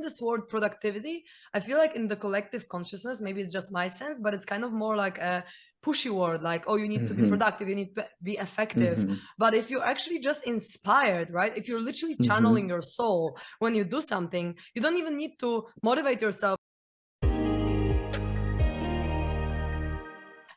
even this word productivity, I feel like in the collective consciousness, maybe it's just my sense, but it's kind of more like a pushy word, like, oh, you need to be productive, you need to be effective. But if you're actually just inspired, right? If you're literally channeling your soul when you do something, you don't even need to motivate yourself.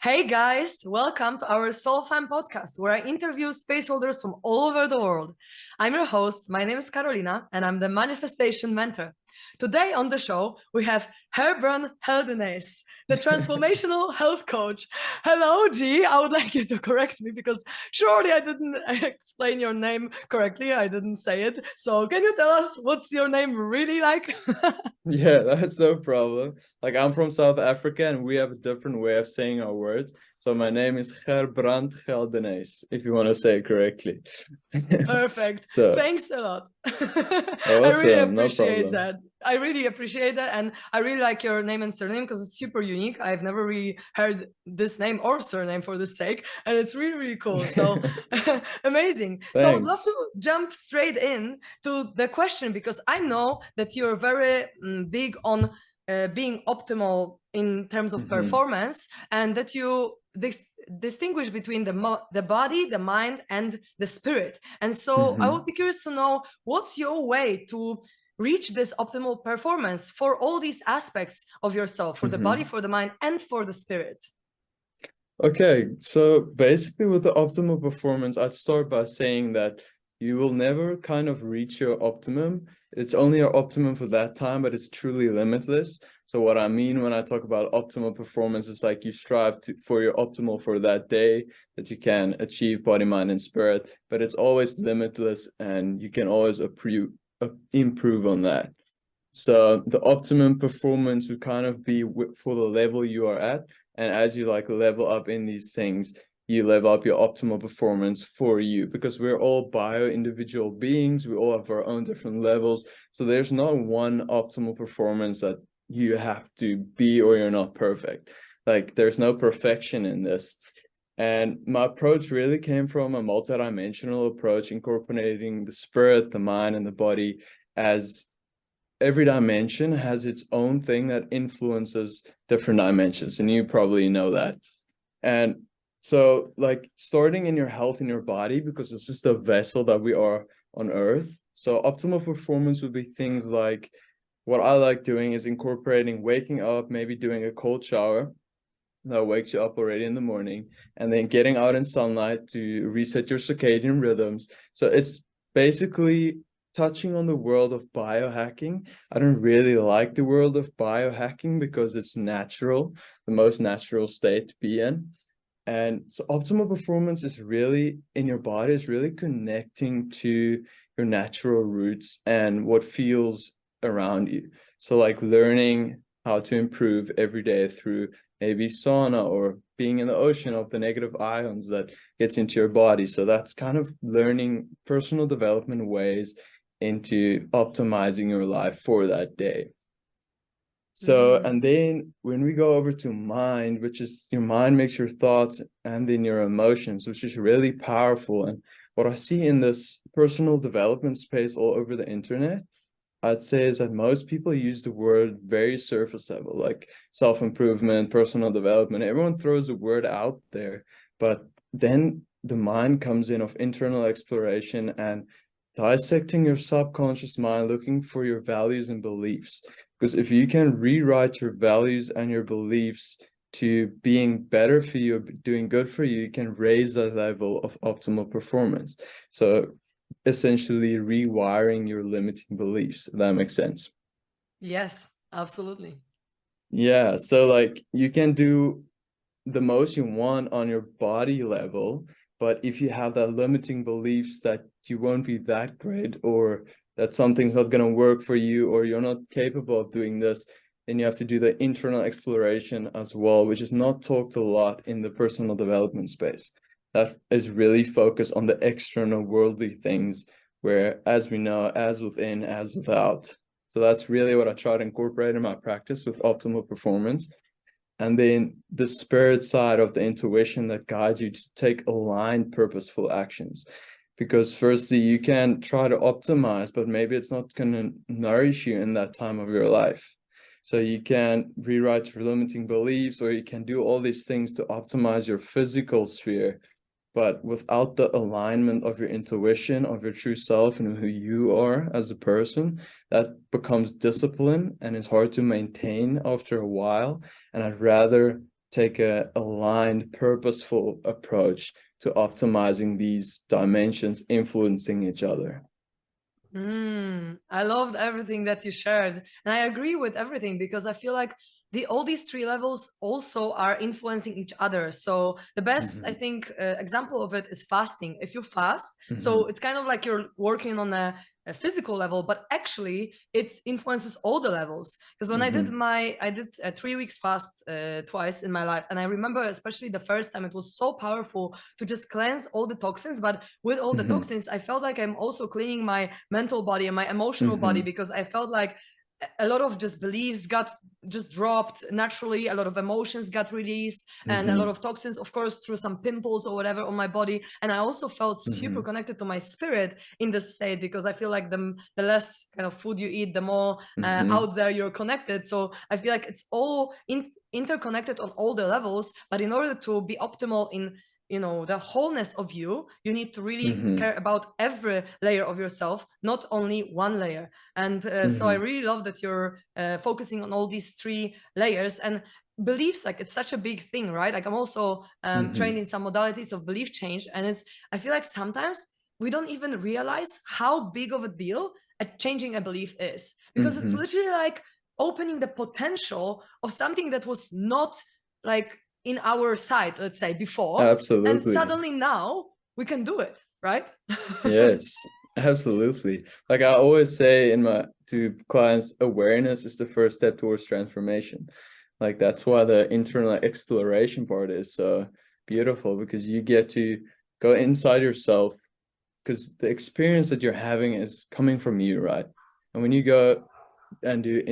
Hey guys, welcome to our SoulFam Podcast, where I interview space holders from all over the world. I'm your host, my name is Karolina, and I'm the Manifestation Mentor. Today on the show, we have Gerbrand Geldenhuys, the Transformational Health Coach. Hello, G. I would like you to correct me because surely I didn't explain your name correctly. I didn't say it. So can you tell us what's your name really like? Yeah, that's no problem. Like, I'm from South Africa and we have a different way of saying our words. So my name is Gerbrand Geldenhuys, if you want to say it correctly. Perfect. So Thanks a lot. I really awesome, no appreciate problem. that. I really appreciate that. And I really like your name and surname because it's super unique. I've never really heard this name or surname for this sake. And it's really, really cool. So amazing. So I would love Thanks. to jump straight in to the question because I know that you're very big on being optimal in terms of performance, and that you distinguish between the body, the mind, and the spirit. And so I would be curious to know, what's your way to reach this optimal performance for all these aspects of yourself, for the body, for the mind, and for the spirit? Okay, so basically with the optimal performance, I'd start by saying that you will never kind of reach your optimum. It's only your optimum for that time, but it's truly limitless. So what I mean when I talk about optimal performance is like you strive for your optimal for that day, that you can achieve body, mind, and spirit, but it's always limitless and you can always improve on that. So the optimum performance would kind of be for the level you are at. And as you like level up in these things, you level up your optimal performance for you, because we're all individual beings. We all have our own different levels. So there's not one optimal performance that you have to be or you're not perfect. Like, there's no perfection in this. And my approach really came from a multidimensional approach, incorporating the spirit, the mind, and the body, as every dimension has its own thing that influences different dimensions, and you probably know that. And so, like, starting in your health in your body, because this is the vessel that we are on earth. So optimal performance would be things like, what I like doing is incorporating waking up, maybe doing a cold shower that wakes you up already in the morning, and then getting out in sunlight to reset your circadian rhythms. So it's basically touching on the world of biohacking. I don't really like the world of biohacking because it's natural, the most natural state to be in. And so optimal performance is really in your body, is really connecting to your natural roots and what feels around you. So like learning how to improve every day through maybe sauna or being in the ocean of the negative ions that gets into your body. So that's kind of learning personal development ways into optimizing your life for that day. So, and then when we go over to mind, which is your mind makes your thoughts and then your emotions, which is really powerful. And what I see in this personal development space all over the internet, I'd say, is that most people use the word very surface level, like self-improvement, personal development. Everyone throws the word out there, but then the mind comes in of internal exploration and dissecting your subconscious mind, looking for your values and beliefs. Because if you can rewrite your values and your beliefs to being better for you, doing good for you, you can raise that level of optimal performance. So essentially rewiring your limiting beliefs, if that makes sense. Yes, absolutely. Yeah, so like you can do the most you want on your body level, but if you have that limiting beliefs that you won't be that great, or that something's not going to work for you, or you're not capable of doing this, then you have to do the internal exploration as well, which is not talked a lot in the personal development space. That is really focused on the external worldly things, where, as we know, as within, as without. So that's really what I try to incorporate in my practice with optimal performance. And then the spirit side of the intuition that guides you to take aligned, purposeful actions. because firstly, you can try to optimize, but maybe it's not going to nourish you in that time of your life. So you can rewrite your limiting beliefs, or you can do all these things to optimize your physical sphere, but without the alignment of your intuition, of your true self and who you are as a person, that becomes discipline and it's hard to maintain after a while. And I'd rather take a aligned, purposeful approach to optimizing these dimensions influencing each other. I loved everything that you shared. And I agree with everything because I feel like all these three levels also are influencing each other. So the best, I think, example of it is fasting. If you fast, so it's kind of like you're working on a physical level, but actually it influences all the levels. Because when I did a 3 weeks fast twice in my life, and I remember especially the first time, it was so powerful to just cleanse all the toxins. But with all the toxins, I felt like I'm also cleaning my mental body and my emotional body, because I felt like a lot of just beliefs got just dropped naturally, a lot of emotions got released, and a lot of toxins, of course, through some pimples or whatever on my body. And I also felt super connected to my spirit in this state, because I feel like the less kind of food you eat, the more out there you're connected. So I feel like it's all interconnected on all the levels. But in order to be optimal in the wholeness of you need to really care about every layer of yourself, not only one layer. And so I really love that you're focusing on all these three layers. And beliefs, like, it's such a big thing, right? Like, I'm also trained in some modalities of belief change, and I feel like sometimes we don't even realize how big of a deal changing a belief is, because it's literally like opening the potential of something that was not like in our sight, let's say, before. Absolutely. And suddenly now we can do it, right? Yes, absolutely. Like I always say to clients, awareness is the first step towards transformation. Like that's why the internal exploration part is so beautiful, because you get to go inside yourself, because the experience that you're having is coming from you, right? And when you go and do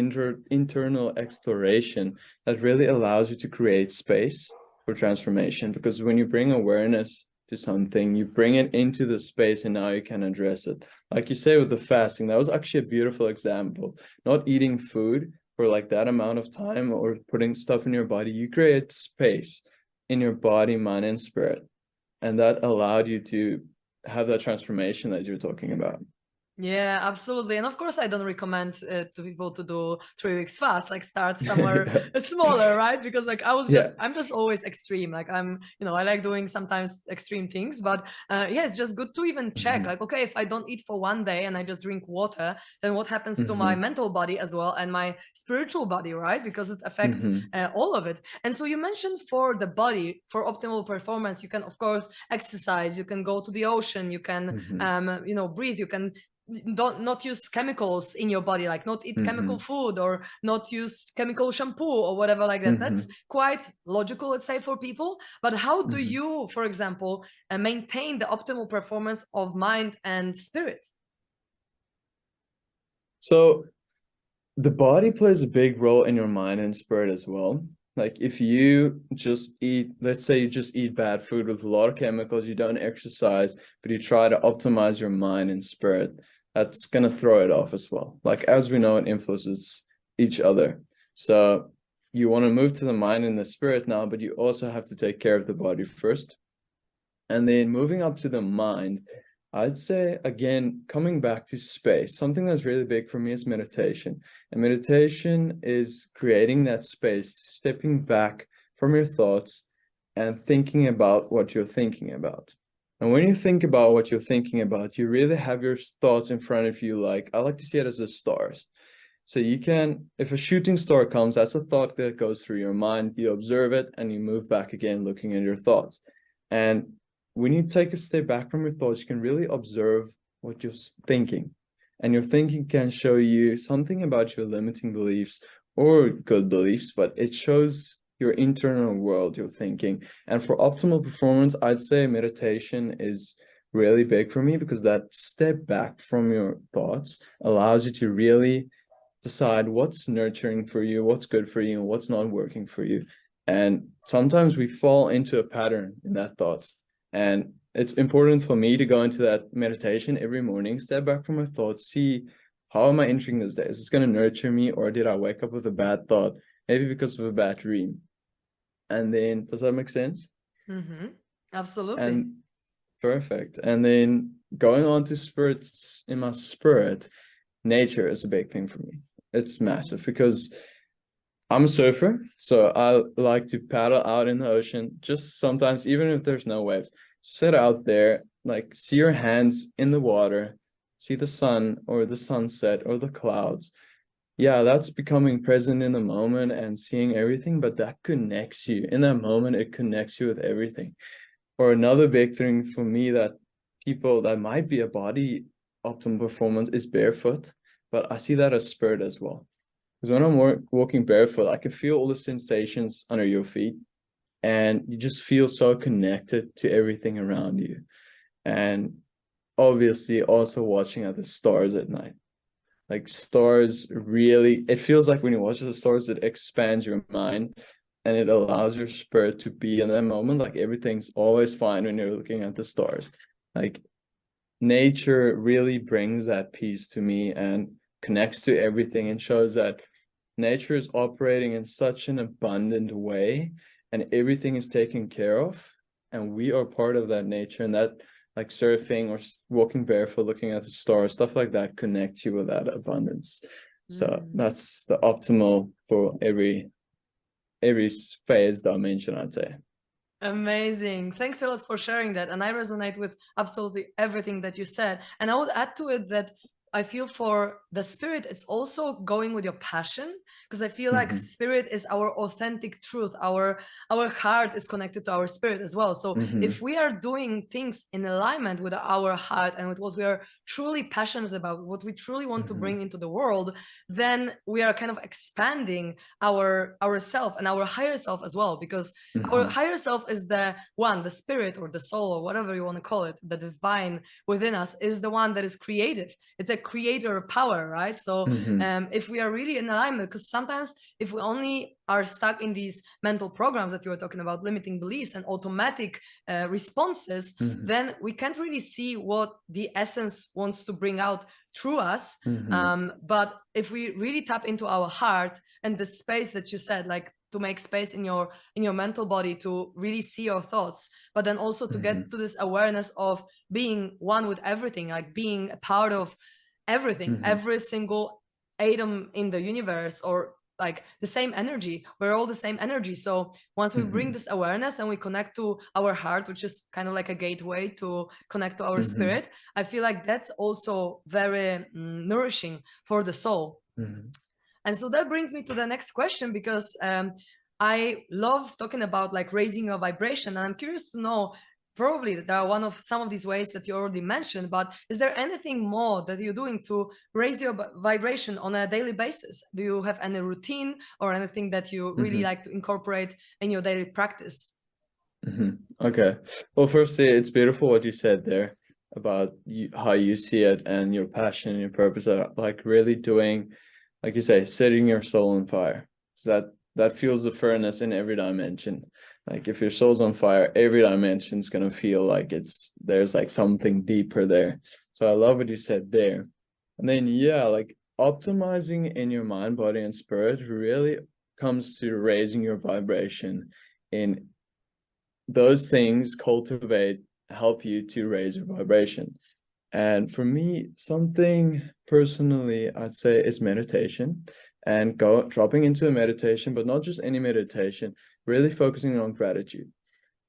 internal exploration, that really allows you to create space for transformation, because when you bring awareness to something, you bring it into the space and now you can address it. Like you say with the fasting, that was actually a beautiful example. Not eating food for like that amount of time or putting stuff in your body, you create space in your body, mind, and spirit. And that allowed you to have that transformation that you're talking about. Yeah, absolutely. And of course, I don't recommend to people to do 3 weeks fast, like start somewhere smaller, right? Because like I'm just always extreme. Like I like doing sometimes extreme things, but yeah, it's just good to even check, like, okay, if I don't eat for 1 day and I just drink water, then what happens to my mental body as well and my spiritual body, right? Because it affects all of it. And so you mentioned for the body, for optimal performance, you can, of course, exercise, you can go to the ocean, you can, breathe, you can not use chemicals in your body, like not eat chemical food or not use chemical shampoo or whatever like that. That's quite logical, let's say, for people. But how do you, for example, maintain the optimal performance of mind and spirit? So the body plays a big role in your mind and spirit as well. Like if you just eat, let's say you just eat bad food with a lot of chemicals, you don't exercise, but you try to optimize your mind and spirit, that's going to throw it off as well. Like as we know, it influences each other. So you want to move to the mind and the spirit now, but you also have to take care of the body first. And then moving up to the mind, I'd say, again, coming back to space, something that's really big for me is meditation. And meditation is creating that space, stepping back from your thoughts and thinking about what you're thinking about. And when you think about what you're thinking about, you really have your thoughts in front of you. Like, I like to see it as the stars. So you can, if a shooting star comes, that's a thought that goes through your mind. You observe it and you move back again, looking at your thoughts. And when you take a step back from your thoughts, you can really observe what you're thinking. And your thinking can show you something about your limiting beliefs or good beliefs, but it shows your internal world, your thinking. And for optimal performance, I'd say meditation is really big for me, because that step back from your thoughts allows you to really decide what's nurturing for you, what's good for you, and what's not working for you. And sometimes we fall into a pattern in that thoughts. And it's important for me to go into that meditation every morning, step back from my thoughts, see how am I entering this day? Is this going to nurture me, or did I wake up with a bad thought? Maybe because of a bad dream. And then, does that make sense? Mm-hmm. Absolutely. And perfect. And then going on to spirits, in my spirit, nature is a big thing for me. It's massive because I'm a surfer, so I like to paddle out in the ocean, just sometimes, even if there's no waves, sit out there, like see your hands in the water, see the sun or the sunset or the clouds. Yeah, that's becoming present in the moment and seeing everything, but that connects you. In that moment, it connects you with everything. Or another big thing for me that people that might be a body optimal performance is barefoot, but I see that as spirit as well. Because when I'm walking barefoot, I can feel all the sensations under your feet, and you just feel so connected to everything around you. And obviously also watching at the stars at night. Like stars really, it feels like when you watch the stars, it expands your mind and it allows your spirit to be in that moment. Like everything's always fine when you're looking at the stars. Like nature really brings that peace to me and connects to everything and shows that nature is operating in such an abundant way and everything is taken care of, and we are part of that nature. And that, like surfing or walking barefoot, looking at the stars, stuff like that connects you with that abundance. So that's the optimal for every phase dimension, I'd say. Amazing. Thanks a lot for sharing that. And I resonate with absolutely everything that you said. And I would add to it that I feel for the spirit, it's also going with your passion, because I feel like spirit is our authentic truth. Our heart is connected to our spirit as well. So if we are doing things in alignment with our heart and with what we are truly passionate about, what we truly want to bring into the world, then we are kind of expanding ourself and our higher self as well, because our higher self is the one, the spirit or the soul or whatever you want to call it, the divine within us is the one that is creative. It's a creator power, right? So if we are really in alignment, because sometimes if we only are stuck in these mental programs that you were talking about, limiting beliefs and automatic responses, then we can't really see what the essence wants to bring out through us. But if we really tap into our heart and the space that you said, like to make space in your mental body to really see your thoughts, but then also to get to this awareness of being one with everything, like being a part of everything, every single atom in the universe, or like the same energy. We're all the same energy. So once we bring this awareness and we connect to our heart, which is kind of like a gateway to connect to our spirit, I feel like that's also very nourishing for the soul. And so that brings me to the next question, because I love talking about like raising your vibration, and I'm curious to know, probably there are some of these ways that you already mentioned, but is there anything more that you're doing to raise your vibration on a daily basis? Do you have any routine or anything that you really like to incorporate in your daily practice? Okay. Well, firstly, it's beautiful what you said there about how you see it and your passion and your purpose, like really doing, like you say, setting your soul on fire. So that feels the furnace in every dimension. Like if your soul's on fire, every dimension is gonna feel like there's like something deeper there. So I love what you said there. And then yeah, like optimizing in your mind, body, and spirit really comes to raising your vibration. In those things help you to raise your vibration. And for me, something personally, I'd say is meditation, and dropping into a meditation, but not just any meditation, really focusing on gratitude.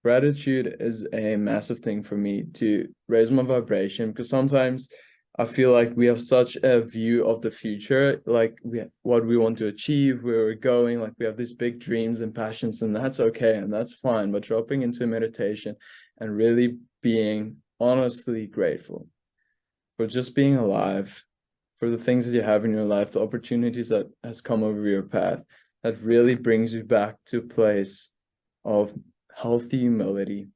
Gratitude is a massive thing for me to raise my vibration, because sometimes I feel like we have such a view of the future, like what we want to achieve, where we're going, like we have these big dreams and passions, and that's okay and that's fine. But dropping into meditation and really being honestly grateful for just being alive, for the things that you have in your life, the opportunities that has come over your path, that really brings you back to a place of healthy humility.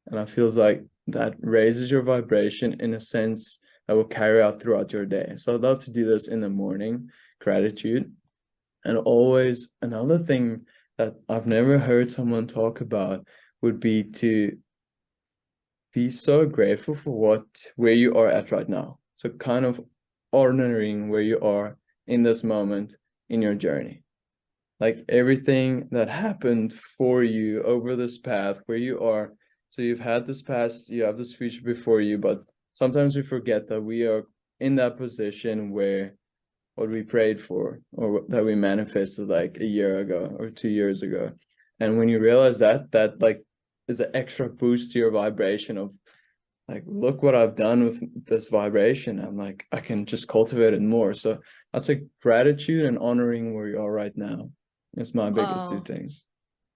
And I feels like that raises your vibration in a sense that will carry out throughout your day. So I'd love to do this in the morning, gratitude. And always another thing that I've never heard someone talk about would be to be so grateful for where you are at right now. So kind of honoring where you are in this moment in your journey. Like everything that happened for you over this path where you are. So you've had this past, you have this future before you, but sometimes we forget that we are in that position where what we prayed for or that we manifested like a year ago or 2 years ago. And when you realize that like is an extra boost to your vibration of like, look what I've done with this vibration. I'm like, I can just cultivate it more. So I'd say gratitude and honoring where you are right now is my biggest two Wow. things.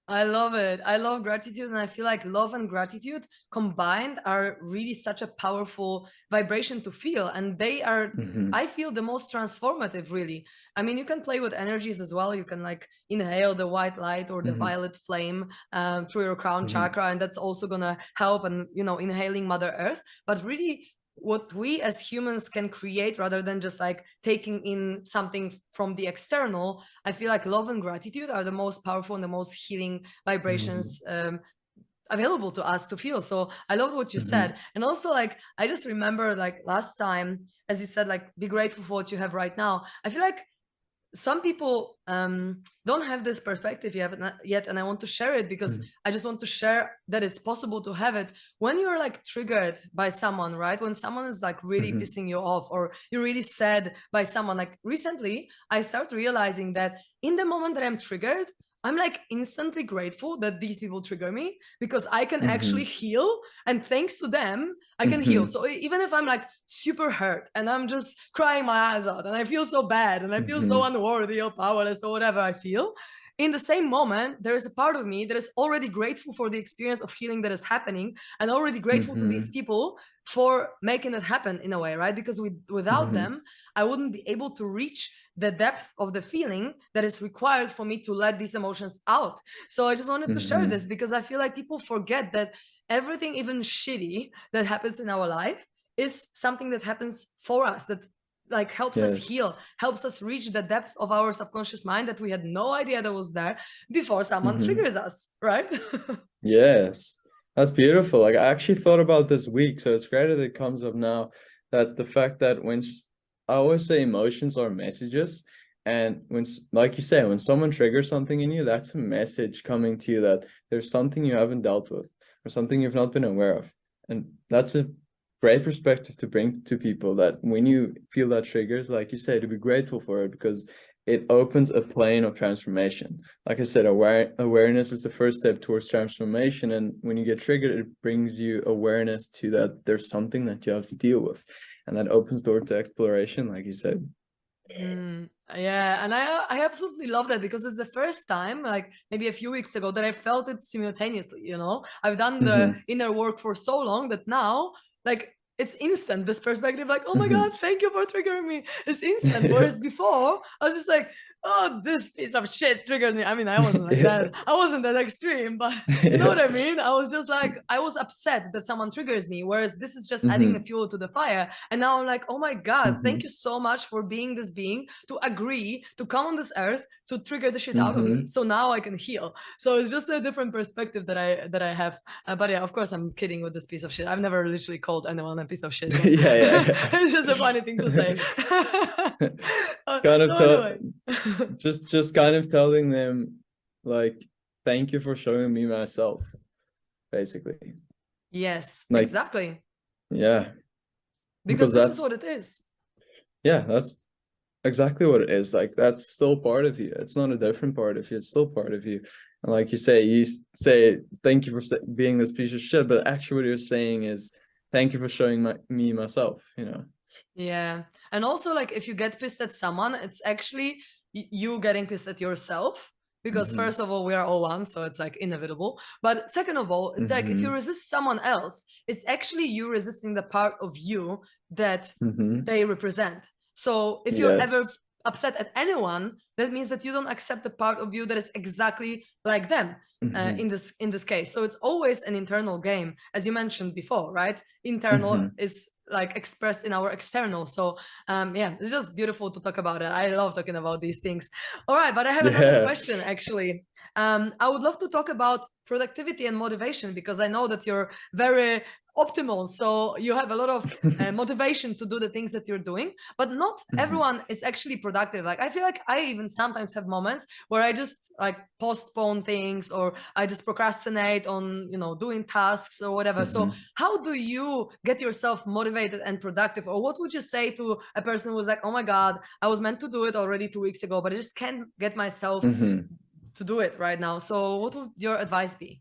I love it. I love gratitude. And I feel like love and gratitude combined are really such a powerful vibration to feel. And they are, I feel, the most transformative, really. I mean, you can play with energies as well. You can like inhale the white light or the violet flame through your crown chakra. And that's also going to help. And, you know, inhaling Mother Earth. But really, what we as humans can create rather than just like taking in something from the external, I feel like love and gratitude are the most powerful and the most healing vibrations available to us to feel. So I love what you said. And also, like, I just remember like last time, as you said, like, be grateful for what you have right now. I feel like some people don't have this perspective yet, and I want to share it because I just want to share that it's possible to have it when you're like triggered by someone, right? When someone is like really pissing you off, or you're really sad by someone. Like recently I started realizing that in the moment that I'm triggered, I'm like instantly grateful that these people trigger me, because I can actually heal, and thanks to them I can heal. So even if I'm like super hurt and I'm just crying my eyes out and I feel so bad and I feel so unworthy or powerless or whatever I feel, in the same moment there is a part of me that is already grateful for the experience of healing that is happening, and already grateful to these people for making it happen in a way, right? Because without them I wouldn't be able to reach the depth of the feeling that is required for me to let these emotions out. So I just wanted to share this because I feel like people forget that everything, even shitty, that happens in our life is something that happens for us, that like helps us heal, helps us reach the depth of our subconscious mind that we had no idea that was there before someone triggers us, right? Yes, that's beautiful. Like I actually thought about this week, so it's great that it comes up now, that the fact that I always say emotions are messages, and like you say, when someone triggers something in you, that's a message coming to you that there's something you haven't dealt with or something you've not been aware of. And that's a great perspective to bring to people, that when you feel that triggers, like you say, to be grateful for it, because it opens a plane of transformation. Like I said, awareness is the first step towards transformation. And when you get triggered, it brings you awareness to that there's something that you have to deal with. And that opens door to exploration, like you said. Yeah, and I absolutely love that, because it's the first time, like maybe a few weeks ago, that I felt it simultaneously, you know? I've done the inner work for so long that now, like, it's instant, this perspective, like, oh my God, thank you for triggering me. It's instant. Whereas before, I was just like, oh, this piece of shit triggered me. I mean, I wasn't like that. I wasn't that extreme, but you know what I mean? I was just like, I was upset that someone triggers me, whereas this is just adding the fuel to the fire. And now I'm like, oh my God, thank you so much for being this being to agree to come on this earth to trigger the shit out of me. So now I can heal. So it's just a different perspective that I have. But yeah, of course, I'm kidding with this piece of shit. I've never literally called anyone a piece of shit. Yeah. It's just a funny thing to say. Kind of anyway. just kind of telling them, like, thank you for showing me myself, basically. Yes, Like, exactly. Yeah. Because this is what it is. Yeah, that's exactly what it is. Like, that's still part of you. It's not a different part of you. It's still part of you. And like you say, thank you for being this piece of shit. But actually what you're saying is, thank you for showing me myself, you know? Yeah. And also, like, if you get pissed at someone, it's actually you getting pissed at yourself. Because first of all, we are all one, so it's like inevitable. But second of all, it's like if you resist someone else, it's actually you resisting the part of you that they represent. So if you're ever upset at anyone, that means that you don't accept the part of you that is exactly like them in this case. So it's always an internal game, as you mentioned before, right? Internal is like expressed in our external. So yeah, it's just beautiful to talk about it. I love talking about these things. All right, but I have another question actually. I would love to talk about productivity and motivation, because I know that you're very optimal, so you have a lot of motivation to do the things that you're doing, but not everyone is actually productive. Like I feel like I even sometimes have moments where I just like postpone things, or I just procrastinate on, you know, doing tasks or whatever. So how do you get yourself motivated and productive? Or what would you say to a person who's like, oh my God, I was meant to do it already 2 weeks ago, but I just can't get myself to do it right now? So what would your advice be?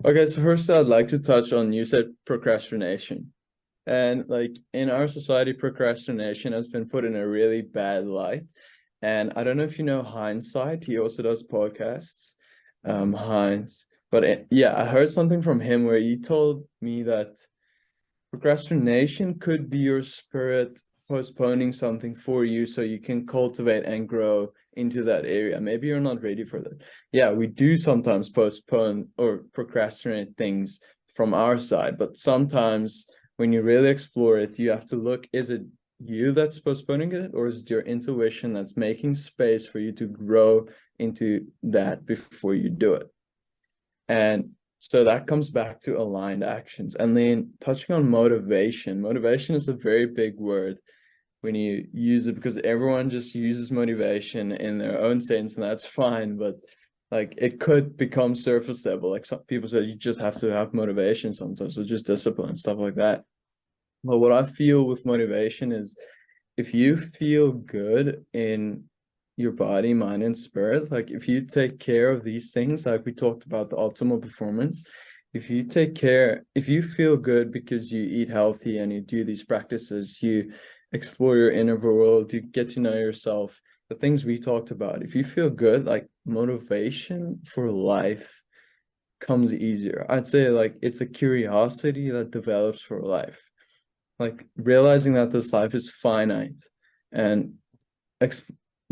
Okay, so first I'd like to touch on, you said procrastination. And like in our society, procrastination has been put in a really bad light. And I don't know if you know Hindsight. He also does podcasts, Heinz. But yeah, I heard something from him where he told me that procrastination could be your spirit postponing something for you so you can cultivate and grow into that area. Maybe you're not ready for that. Yeah, we do sometimes postpone or procrastinate things from our side, but sometimes when you really explore it, you have to look, is it you that's postponing it, or is it your intuition that's making space for you to grow into that before you do it? And so that comes back to aligned actions. And then touching on motivation. Motivation is a very big word when you use it, because everyone just uses motivation in their own sense, and that's fine. But like it could become surface level. Like some people say you just have to have motivation sometimes, or just discipline and stuff like that. But what I feel with motivation is if you feel good in your body, mind, and spirit, like if you take care of these things, like we talked about the optimal performance, if you take care, if you feel good because you eat healthy and you do these practices, you explore your inner world, you get to know yourself, the things we talked about, if you feel good, like motivation for life comes easier. I'd say like it's a curiosity that develops for life. Like realizing that this life is finite and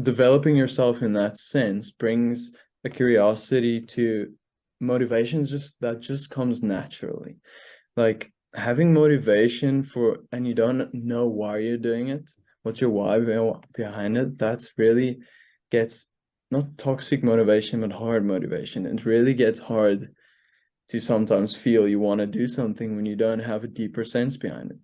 developing yourself in that sense brings a curiosity to motivation that just comes naturally. Like having motivation for, and you don't know why you're doing it, what's your why behind it, that's really gets not toxic motivation, but hard motivation. It really gets hard to sometimes feel you want to do something when you don't have a deeper sense behind it.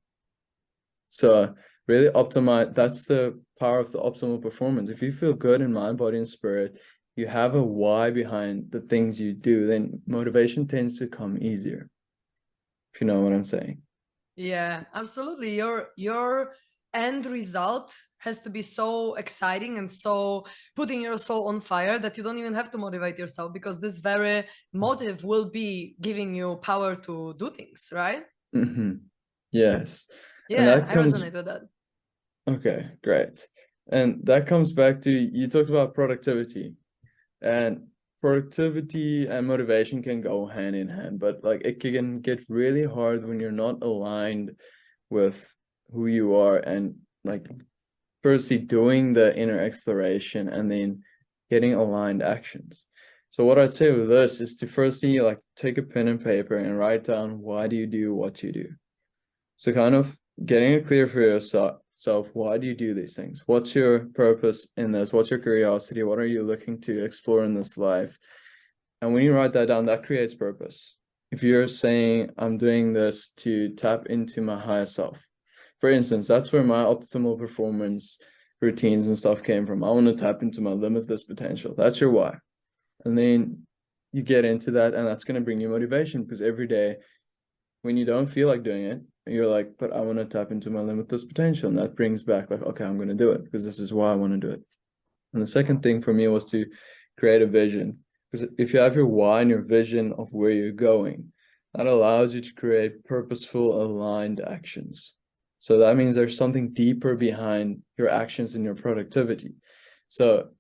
So really optimize, that's the power of the optimal performance. If you feel good in mind, body, and spirit, you have a why behind the things you do, then motivation tends to come easier. If you know what I'm saying. Yeah, absolutely. Your end result has to be so exciting and so putting your soul on fire that you don't even have to motivate yourself, because this very motive will be giving you power to do things, right? Yes. And Yeah, that I comes, resonate with that. okay, great. And that comes back to, you talked about productivity, and productivity and motivation can go hand in hand, but like it can get really hard when you're not aligned with who you are, and like firstly doing the inner exploration and then getting aligned actions. So what I'd say with this is to firstly like take a pen and paper and write down, why do you do what you do? So kind of getting it clear for yourself, why do you do these things? What's your purpose in this? What's your curiosity? What are you looking to explore in this life? And when you write that down, that creates purpose. If you're saying, I'm doing this to tap into my higher self, for instance, that's where my optimal performance routines and stuff came from. I want to tap into my limitless potential. That's your why. And then you get into that, and that's going to bring you motivation, because every day when you don't feel like doing it, you're like, but I want to tap into my limitless potential. And that brings back like, okay, I'm going to do it because this is why I want to do it. And the second thing for me was to create a vision, because if you have your why and your vision of where you're going, that allows you to create purposeful, aligned actions. So that means there's something deeper behind your actions and your productivity. So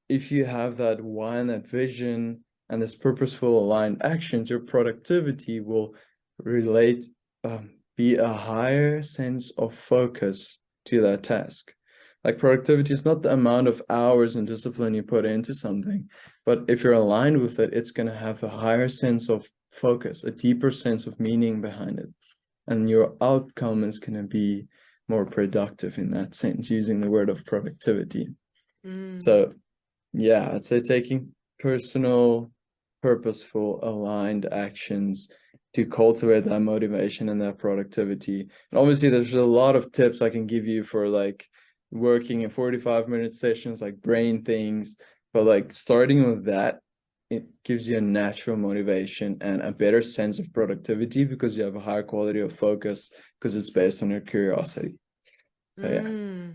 if you have that why and that vision and this purposeful, aligned actions, your productivity will relate, be a higher sense of focus to that task. Like productivity is not the amount of hours and discipline you put into something, but if you're aligned with it, it's going to have a higher sense of focus, a deeper sense of meaning behind it. And your outcome is going to be more productive in that sense, using the word of productivity. So yeah, I'd say taking personal, purposeful, aligned actions to cultivate that motivation and that productivity. And obviously there's a lot of tips I can give you for like working in 45-minute sessions, like brain things, but like starting with that, it gives you a natural motivation and a better sense of productivity because you have a higher quality of focus because it's based on your curiosity. So yeah.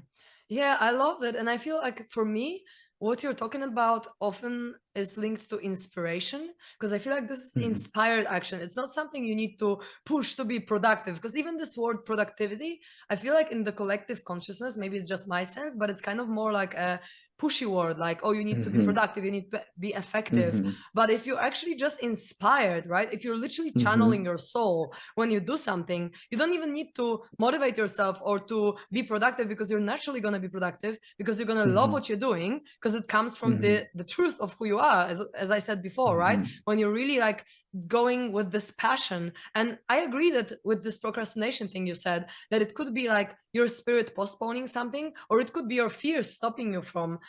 Yeah, I love that. And I feel like for me, what you're talking about often is linked to inspiration, because I feel like this is inspired action. It's not something you need to push to be productive, because even this word productivity, I feel like in the collective consciousness, maybe it's just my sense, but it's kind of more like a pushy word, like, oh, you need to be productive, you need to be effective. But if you're actually just inspired, right? If you're literally channeling your soul when you do something, you don't even need to motivate yourself or to be productive, because you're naturally going to be productive, because you're going to love what you're doing, because it comes from the truth of who you are, as I said before, right? When you're really like going with this passion. And I agree that with this procrastination thing you said, that it could be like your spirit postponing something, or it could be your fears stopping you from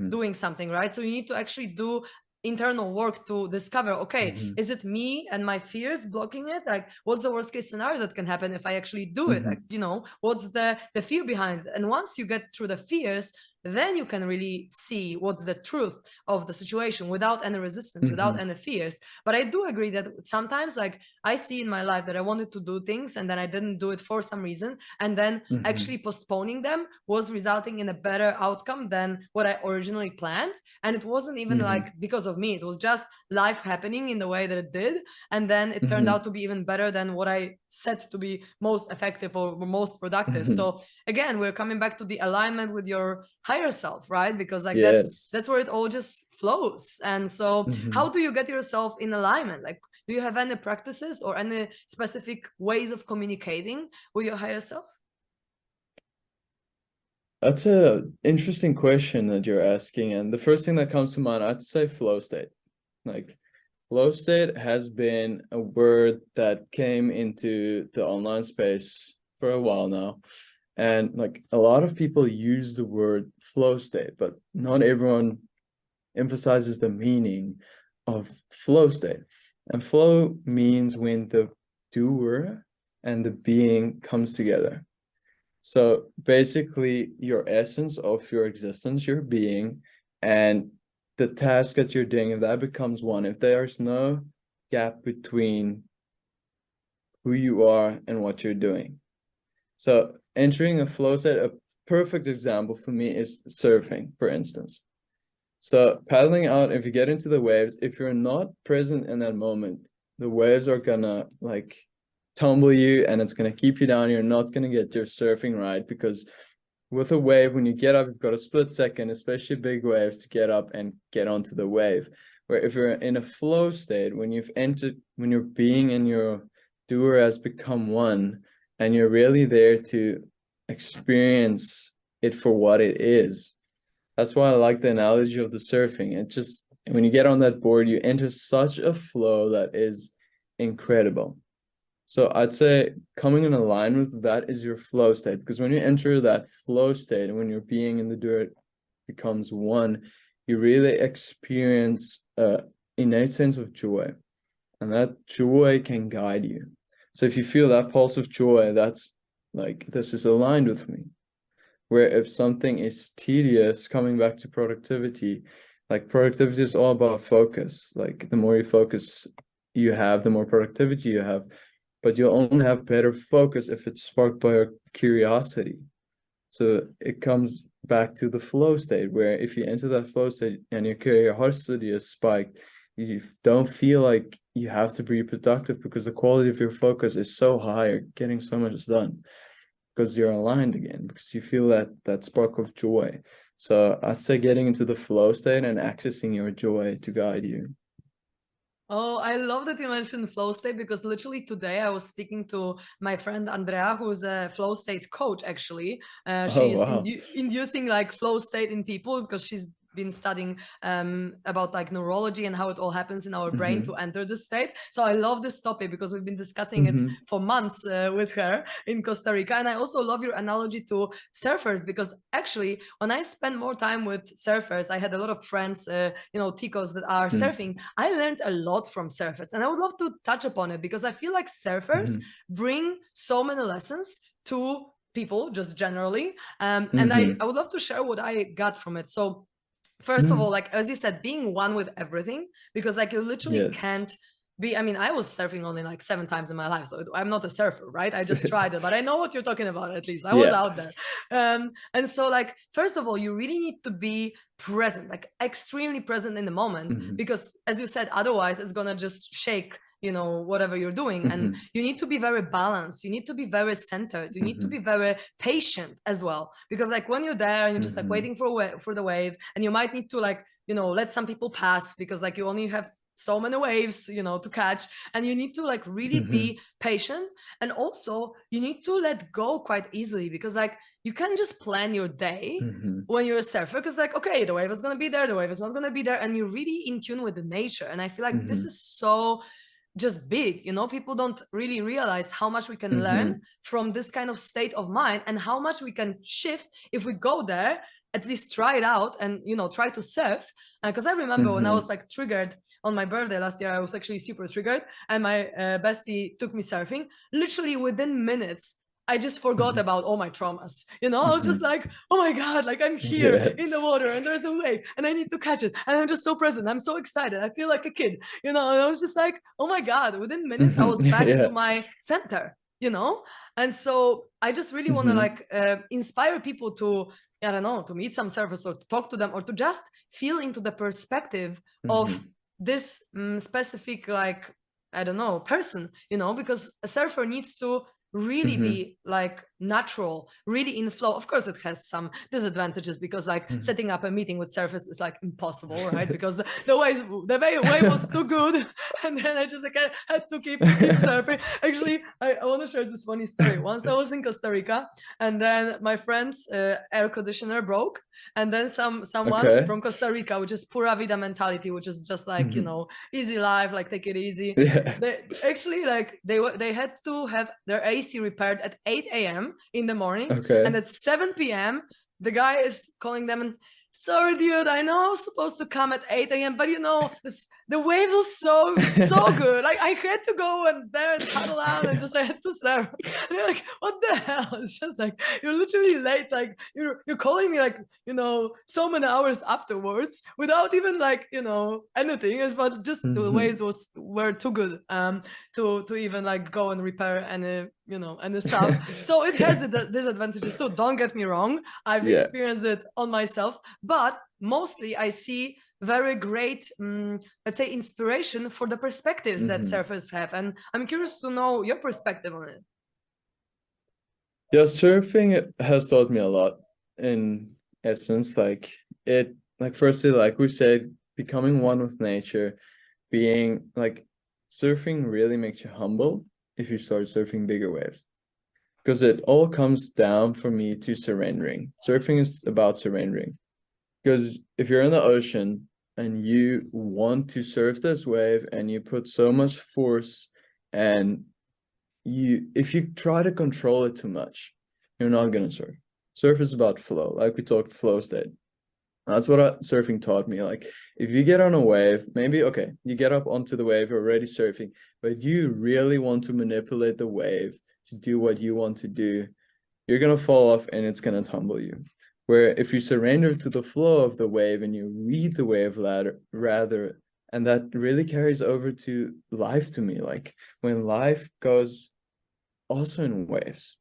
doing something, right? So you need to actually do internal work to discover, okay, is it me and my fears blocking it? Like, what's the worst case scenario that can happen if I actually do it? Like, you know, what's the fear behind it? And once you get through the fears, then you can really see what's the truth of the situation without any resistance, without any fears. But I do agree that sometimes, like, I see in my life that I wanted to do things and then I didn't do it for some reason, and then actually postponing them was resulting in a better outcome than what I originally planned. And it wasn't even like because of me, it was just life happening in the way that it did, and then it turned out to be even better than what I set to be most effective or most productive. So again, we're coming back to the alignment with your higher self, right? Because like that's where it all just flows. And so how do you get yourself in alignment? Like, do you have any practices or any specific ways of communicating with your higher self? That's a interesting question that you're asking. And the first thing that comes to mind, I'd say flow state. Like, flow state has been a word that came into the online space for a while now. And like a lot of people use the word flow state, but not everyone emphasizes the meaning of flow state. And flow means when the doer and the being comes together. So basically your essence of your existence, your being, and the task that you're doing, if that becomes one, if there's no gap between who you are and what you're doing. So entering a flow state, a perfect example for me is surfing, for instance. So paddling out, if you get into the waves, if you're not present in that moment, the waves are gonna like tumble you and it's gonna keep you down. You're not gonna get your surfing right, because with a wave, when you get up, you've got a split second, especially big waves, to get up and get onto the wave. Where if you're in a flow state, when you've entered, when your being and your doer has become one, and you're really there to experience it for what it is. That's why I like the analogy of the surfing. It just, when you get on that board, you enter such a flow that is incredible. So I'd say coming in alignment with that is your flow state, because when you enter that flow state and when your being and the doer becomes one, you really experience an innate sense of joy, and that joy can guide you. So if you feel that pulse of joy, that's like, this is aligned with me. Where if something is tedious, coming back to productivity, like productivity is all about focus. Like the more you focus you have, the more productivity you have. But you'll only have better focus if it's sparked by your curiosity. So it comes back to the flow state, where if you enter that flow state and your curiosity is spiked, you don't feel like you have to be productive, because the quality of your focus is so high, you're getting so much done, because you're aligned again, because you feel that spark of joy. So I'd say getting into the flow state and accessing your joy to guide you. Oh, I love that you mentioned flow state, because literally today I was speaking to my friend Andrea, who's a flow state coach, actually. Oh, She's wow. inducing like flow state in people, because she's been studying about like neurology and how it all happens in our brain to enter this state. So I love this topic because we've been discussing it for months with her in Costa Rica. And I also love your analogy to surfers, because actually when I spend more time with surfers, I had a lot of friends, ticos that are surfing. I learned a lot from surfers, and I would love to touch upon it because I feel like surfers bring so many lessons to people just generally. And I would love to share what I got from it. So first of all, like, as you said, being one with everything, because like you literally can't be, I mean, I was surfing only like 7 times in my life, so I'm not a surfer, right? I just tried it, but I know what you're talking about. At least I was out there. And so like, first of all, you really need to be present, like extremely present in the moment, because as you said, otherwise it's gonna just shake, whatever you're doing. And you need to be very balanced. You need to be very centered. You need to be very patient as well, because like when you're there and you're just like waiting for the wave, and you might need to like, let some people pass because like you only have so many waves, to catch, and you need to like really be patient. And also you need to let go quite easily, because like you can't just plan your day when you're a surfer, because like, okay, the wave is going to be there, the wave is not going to be there, and you're really in tune with the nature. And I feel like this is so just big, people don't really realize how much we can learn from this kind of state of mind, and how much we can shift if we go there, at least try it out, and try to surf. Because I remember when I was like triggered on my birthday last year, I was actually super triggered, and my bestie took me surfing. Literally within minutes, I just forgot about all my traumas. I was just like, oh my God, like I'm here in the water and there's a wave and I need to catch it. And I'm just so present. I'm so excited. I feel like a kid, and I was just like, oh my God, within minutes, I was back to my center, And so I just really want to like inspire people to, I don't know, to meet some surfers or to talk to them, or to just feel into the perspective of this specific, like, I don't know, person, because a surfer needs to really be like natural, really in flow. Of course, it has some disadvantages, because like setting up a meeting with surfers is like impossible, right? Because the wave was too good, and then I just like I had to keep surfing. Actually, I want to share this funny story. Once I was in Costa Rica, and then my friend's air conditioner broke, and then someone from Costa Rica, which is pura vida mentality, which is just like easy life, like take it easy. They actually like they had to have their AC repaired at 8 a.m. in the morning, and at 7 p.m. the guy is calling them and, sorry, dude, I know I was supposed to come at 8 a.m., but the waves was so good. Like I had to go and there and paddle out and just I had to surf. And they're like, what the hell? It's just like, you're literally late. Like you're calling me like, so many hours afterwards without even like, anything. But just the waves were too good to even like go and repair any, and stuff. So it has the disadvantages too. Don't get me wrong. I've experienced it on myself, but mostly I see very great, let's say, inspiration for the perspectives that surfers have. And I'm curious to know your perspective on it. Yeah, surfing has taught me a lot in essence. Like firstly, like we said, becoming one with nature, being like, surfing really makes you humble if you start surfing bigger waves, because it all comes down for me to surrendering. Surfing is about surrendering, because if you're in the ocean and you want to surf this wave and you put so much force, and if you try to control it too much, you're not going to surf. Surf is about flow, like we talked, flow state. That's what surfing taught me. Like if you get on a wave, maybe, okay, you get up onto the wave, you're already surfing, but you really want to manipulate the wave to do what you want to do, you're going to fall off and it's going to tumble you. Where if you surrender to the flow of the wave and you read the wave rather, and that really carries over to life to me. Like when life goes also in waves,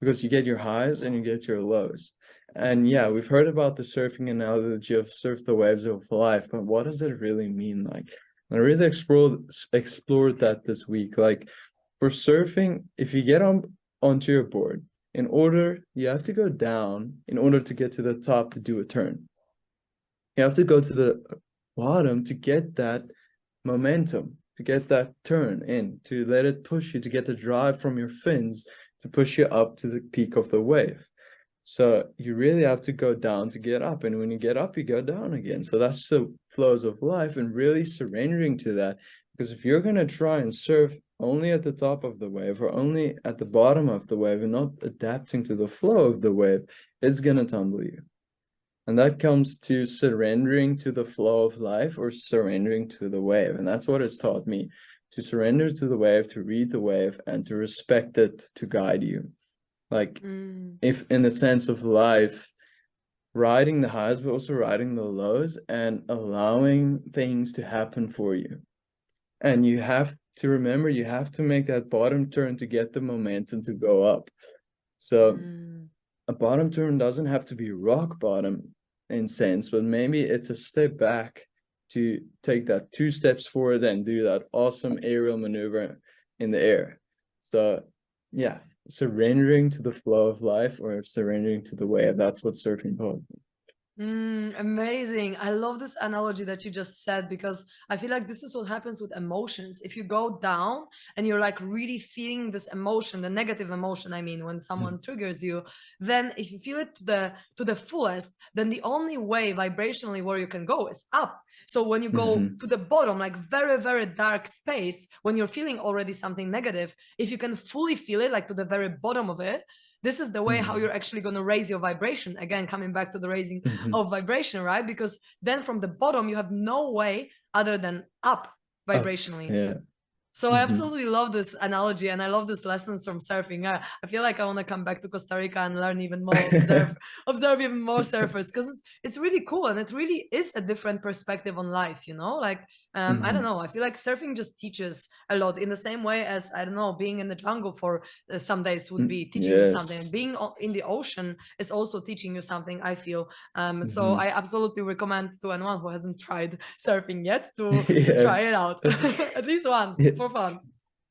because you get your highs and you get your lows. And yeah, we've heard about the surfing analogy of surf the waves of life, but what does it really mean? Like I really explored that this week. Like for surfing, if you get onto your board, you have to go down in order to get to the top to do a turn. You have to go to the bottom to get that momentum, to get that turn in, to let it push you, to get the drive from your fins to push you up to the peak of the wave. So you really have to go down to get up. And when you get up, you go down again. So that's the flows of life, and really surrendering to that. Because if you're going to try and surf only at the top of the wave or only at the bottom of the wave and not adapting to the flow of the wave, it's going to tumble you. And that comes to surrendering to the flow of life or surrendering to the wave. And that's what it's taught me, to surrender to the wave, to read the wave, and to respect it to guide you. Like, if in the sense of life, riding the highs, but also riding the lows and allowing things to happen for you. And you have to remember, you have to make that bottom turn to get the momentum to go up. So a bottom turn doesn't have to be rock bottom in sense, but maybe it's a step back to take that 2 steps forward and do that awesome aerial maneuver in the air. So yeah, surrendering to the flow of life or surrendering to the wave. That's what surfing taught me. Amazing. I love this analogy that you just said, because I feel like this is what happens with emotions. If you go down and you're like really feeling this emotion, the negative emotion, I mean, when someone triggers you, then if you feel it to the fullest, then the only way vibrationally where you can go is up. So when you go to the bottom, like very, very dark space, when you're feeling already something negative, if you can fully feel it, like to the very bottom of it, this is the way how you're actually going to raise your vibration. Again, coming back to the raising of vibration, right? Because then from the bottom, you have no way other than up vibrationally. Yeah. So I absolutely love this analogy, and I love these lessons from surfing. I feel like I want to come back to Costa Rica and learn even more, observe even more surfers, because it's really cool, and it really is a different perspective on life, you know? Like, I don't know, I feel like surfing just teaches a lot, in the same way as, I don't know, being in the jungle for some days would be teaching you something. And being in the ocean is also teaching you something, I feel. So I absolutely recommend to anyone who hasn't tried surfing yet to try it out at least once. For fun.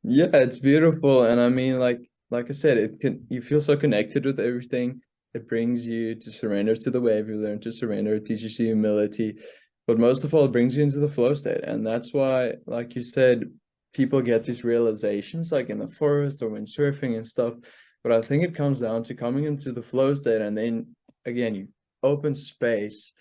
Yeah, it's beautiful. And I mean, like I said, you feel so connected with everything. It brings you to surrender to the wave. You learn to surrender. It teaches you humility, but most of all, it brings you into the flow state. And that's why, like you said, people get these realizations like in the forest or when surfing and stuff. But I think it comes down to coming into the flow state, and then again, you open space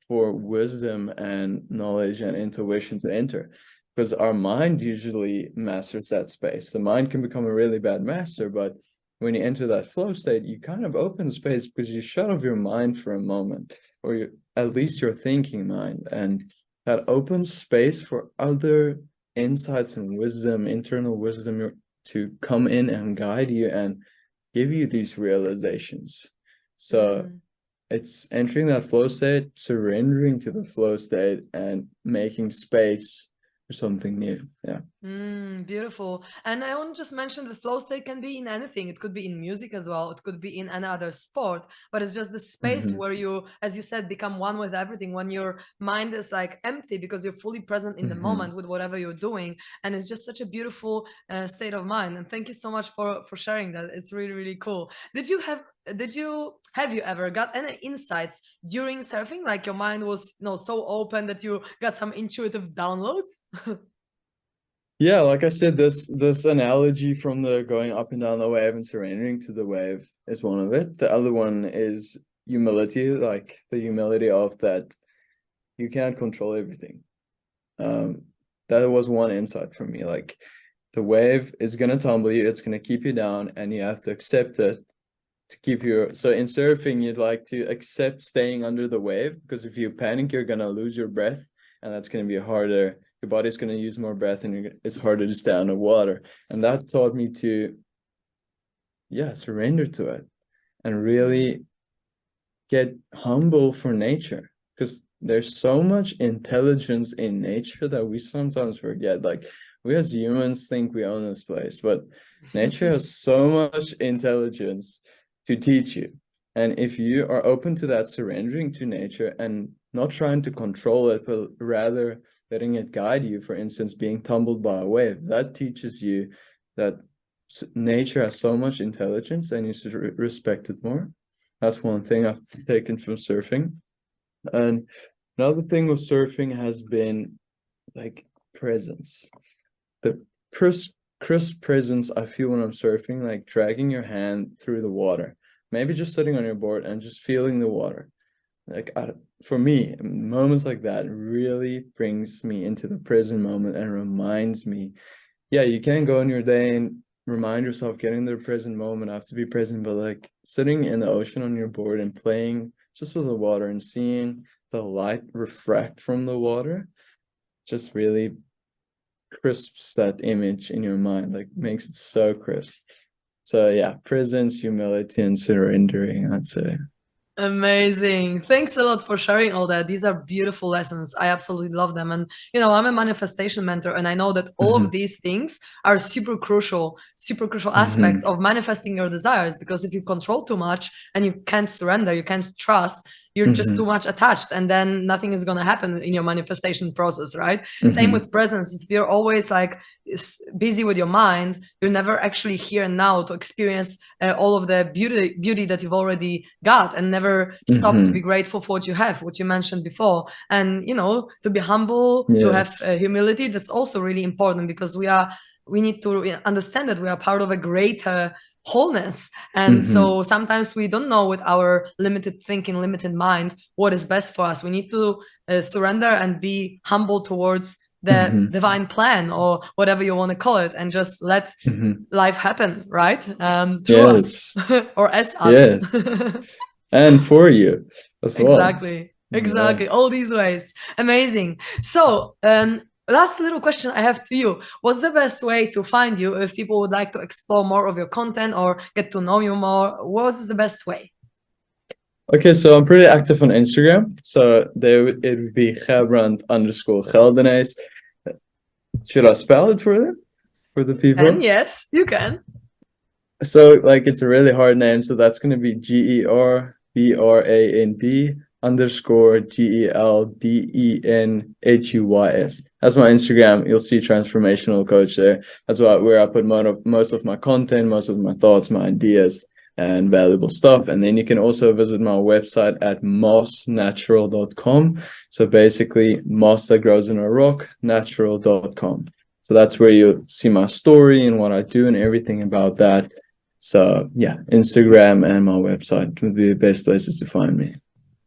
for wisdom and knowledge and intuition to enter. Because our mind usually masters that space. The mind can become a really bad master, but when you enter that flow state, you kind of open space because you shut off your mind for a moment, or at least your thinking mind, and that opens space for other insights and wisdom, internal wisdom, to come in and guide you and give you these realizations. So it's entering that flow state, surrendering to the flow state, and making space for something new. Yeah. Beautiful. And I want to just mention the flow state can be in anything. It could be in music as well. It could be in another sport, but it's just the space where you, as you said, become one with everything, when your mind is like empty because you're fully present in the moment with whatever you're doing. And it's just such a beautiful state of mind. And thank you so much for sharing that. It's really, really cool. Have you ever got any insights during surfing? Like your mind was, so open that you got some intuitive downloads? Yeah, like I said, this analogy from the going up and down the wave and surrendering to the wave is one of it. The other one is humility, like the humility of that you can't control everything. That was one insight for me. Like, the wave is gonna tumble you, it's gonna keep you down, and you have to accept it to keep your. So in surfing, you'd like to accept staying under the wave, because if you panic, you're gonna lose your breath, and that's gonna be harder. Your body's going to use more breath, and it's harder to stay underwater. And that taught me to, surrender to it and really get humble for nature, because there's so much intelligence in nature that we sometimes forget. Like, we as humans think we own this place, but nature has so much intelligence to teach you. And if you are open to that, surrendering to nature and not trying to control it, but rather letting it guide you, for instance, being tumbled by a wave, that teaches you that nature has so much intelligence and you should respect it more. That's one thing I've taken from surfing. And another thing with surfing has been like presence. The crisp presence I feel when I'm surfing, like dragging your hand through the water. maybe just sitting on your board and just feeling the water. Like for me, moments like that really brings me into the present moment and reminds me, yeah, you can go in your day and remind yourself, getting the present moment, I have to be present, but like sitting in the ocean on your board and playing just with the water and seeing the light refract from the water just really crisps that image in your mind, like makes it so crisp. So yeah, presence, humility, and surrendering, I'd say. Amazing. Thanks a lot for sharing all that. These are beautiful lessons. I absolutely love them. And, you know, I'm a manifestation mentor, and I know that all of these things are super crucial aspects of manifesting your desires. Because if you control too much and you can't surrender, you can't trust, you're just too much attached, and then nothing is going to happen in your manifestation process, right? Same with presence. If you're always like busy with your mind, you're never actually here and now to experience all of the beauty that you've already got, and never stop to be grateful for what you have, what you mentioned before. And, you know, to be humble, to have humility, that's also really important, because we need to understand that we are part of a greater wholeness. And so sometimes we don't know, with our limited thinking, limited mind, what is best for us. We need to surrender and be humble towards the divine plan, or whatever you want to call it, and just let life happen, right? Through us or as us. Yes. And for you as well. Exactly. All these ways. Amazing. So last little question I have to you: what's the best way to find you if people would like to explore more of your content or get to know you more? What's the best way? Okay, so I'm pretty active on Instagram. So it would be Gerbrand_Geldenhuys. Should I spell it for the people? And yes, you can. So like, it's a really hard name. So that's going to be GerbrandGeldenhuys. That's my Instagram. You'll see Transformational Coach there. That's where I put most of my content, most of my thoughts, my ideas, and valuable stuff. And then you can also visit my website at mossnatural.com. So basically, moss that grows in a rock, natural.com. So that's where you see my story and what I do and everything about that. So yeah, Instagram and my website would be the best places to find me.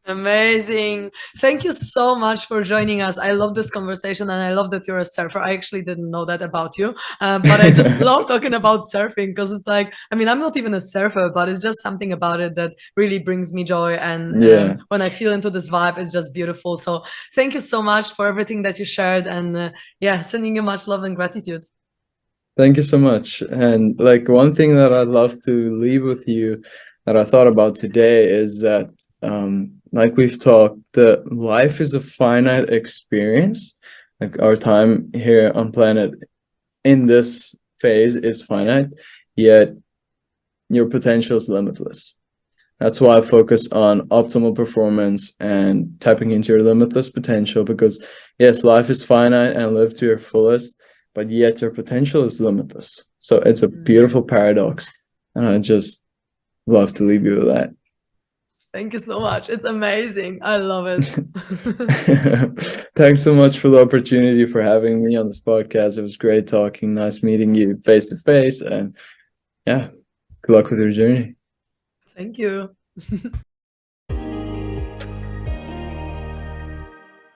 Amazing. Thank you so much for joining us. I love this conversation, and I love that you're a surfer. I actually didn't know that about you, but I just love talking about surfing, because it's like, I mean, I'm not even a surfer, but it's just something about it that really brings me joy. And when I feel into this vibe, it's just beautiful. So thank you so much for everything that you shared, and sending you much love and gratitude. Thank you so much. And like, one thing that I'd love to leave with you that I thought about today is that like we've talked, the life is a finite experience. Like, our time here on planet in this phase is finite, yet your potential is limitless. That's why I focus on optimal performance and tapping into your limitless potential, because yes, life is finite and live to your fullest, but yet your potential is limitless. So it's a beautiful paradox, and I just love to leave you with that. Thank you so much. It's amazing. I love it. Thanks so much for the opportunity, for having me on this podcast. It was great talking. Nice meeting you face to face. And yeah, good luck with your journey. Thank you.